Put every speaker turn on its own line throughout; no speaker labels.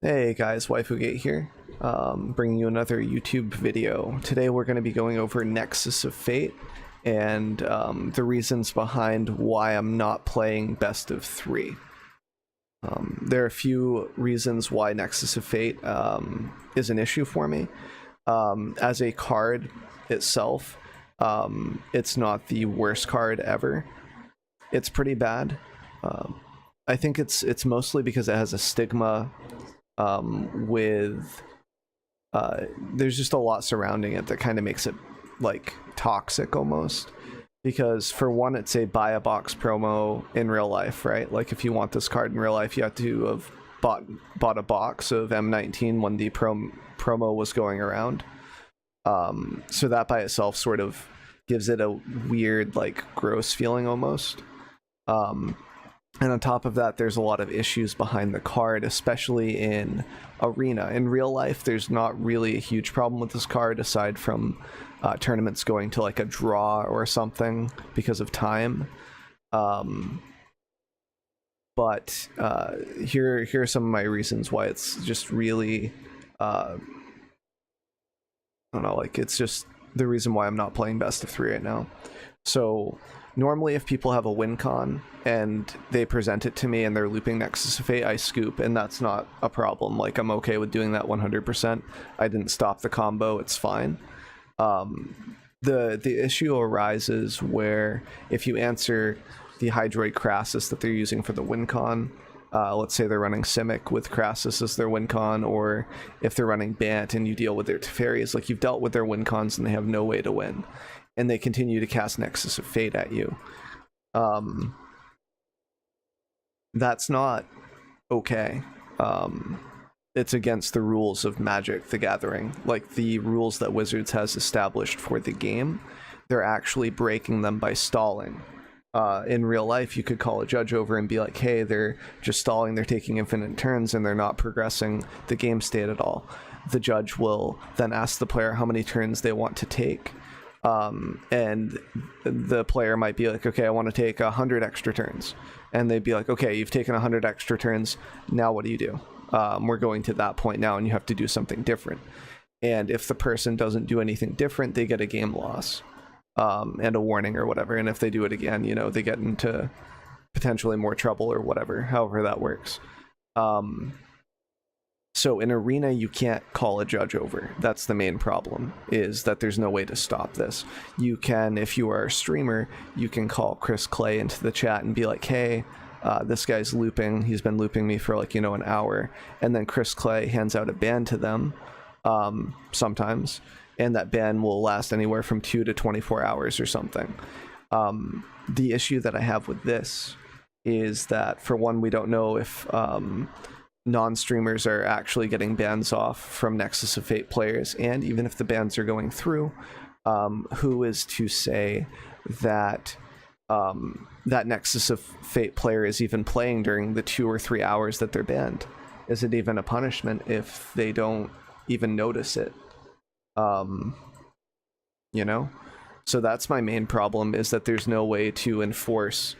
Hey guys, Waifugate here, bringing you another YouTube video. Today we're going to be going over Nexus of Fate and the reasons behind why I'm not playing Best of 3. There are a few reasons why Nexus of Fate is an issue for me. As a card itself, it's not the worst card ever. It's pretty bad. I think it's mostly because it has a stigma with there's just a lot surrounding it that kind of makes it like toxic almost, because for one, it's a buy a box promo in real life, right? Like if you want this card in real life, you have to have bought a box of M19 when the promo was going around. So that by itself sort of gives it a weird, like, gross feeling almost. And on top of that, there's a lot of issues behind the card, especially in Arena. In real life, there's not really a huge problem with this card, aside from tournaments going to like a draw or something because of time. But here are some of my reasons why it's just really, I don't know, like, it's just the reason why I'm not playing Best of 3 right now. So normally if people have a win con and they present it to me and they're looping Nexus of Fate, I scoop, and that's not a problem. Like, I'm okay with doing that 100%. I didn't stop the combo, it's fine. The issue arises where if you answer the Hydroid Crassus that they're using for the win con, let's say they're running Simic with Crassus as their win con, or if they're running Bant and you deal with their Teferis, like, you've dealt with their win cons and they have no way to win, and they continue to cast Nexus of Fate at you. That's not okay. It's against the rules of Magic the Gathering, like the rules that Wizards has established for the game. They're actually breaking them by stalling. In real life, you could call a judge over and be like, hey, they're just stalling, they're taking infinite turns, and they're not progressing the game state at all. The judge will then ask the player how many turns they want to take. And the player might be like, okay, I want to take 100 extra turns. And they'd be like, okay, you've taken 100 extra turns, now what do you do? We're going to that point now, and you have to do something different. And if the person doesn't do anything different, they get a game loss. And a warning or whatever, and if they do it again, you know, they get into potentially more trouble or whatever, however that works. So in Arena, you can't call a judge over. That's the main problem, is that there's no way to stop this. You can, if you are a streamer, you can call Chris Clay into the chat and be like, hey, this guy's looping, he's been looping me for, like, you know, an hour, and then Chris Clay hands out a ban to them, sometimes, and that ban will last anywhere from 2 to 24 hours or something. The issue that I have with this is that, for one, we don't know if non-streamers are actually getting bans off from Nexus of Fate players, and even if the bans are going through, who is to say that that Nexus of Fate player is even playing during the 2 or 3 hours that they're banned? Is it even a punishment if they don't even notice it? You know? So that's my main problem, is that there's no way to enforce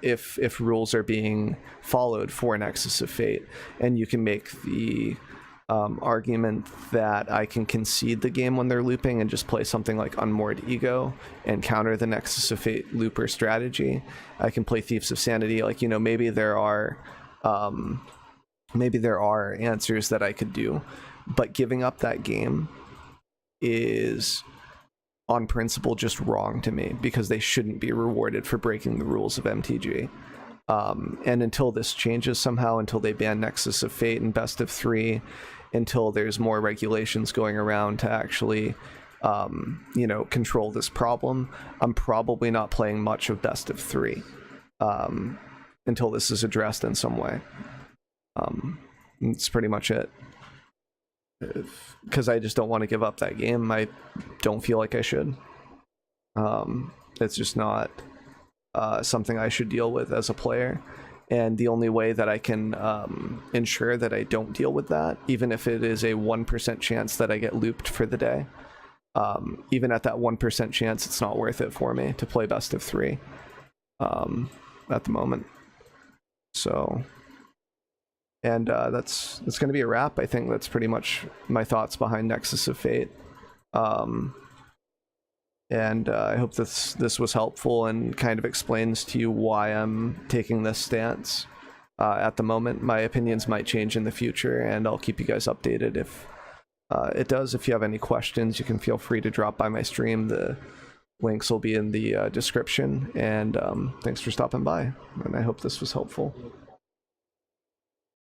if rules are being followed for Nexus of Fate. And you can make the argument that I can concede the game when they're looping and just play something like Unmoored Ego and counter the Nexus of Fate looper strategy. I can play Thieves of Sanity, like, you know, maybe there are answers that I could do, but giving up that game is on principle just wrong to me, because they shouldn't be rewarded for breaking the rules of MTG. And until this changes somehow, until they ban Nexus of Fate and Best of 3, until there's more regulations going around to actually you know, control this problem, I'm probably not playing much of Best of 3 until this is addressed in some way. That's pretty much it, because I just don't want to give up that game. I don't feel like I should. It's just not something I should deal with as a player, and the only way that I can ensure that I don't deal with that, even if it is a 1% chance that I get looped for the day, even at that 1% chance, it's not worth it for me to play Best of 3 at the moment. So And that's going to be a wrap. I think that's pretty much my thoughts behind Nexus of Fate. And I hope this was helpful and kind of explains to you why I'm taking this stance at the moment. My opinions might change in the future, and I'll keep you guys updated if it does. If you have any questions, you can feel free to drop by my stream. The links will be in the description. And thanks for stopping by, and I hope this was helpful.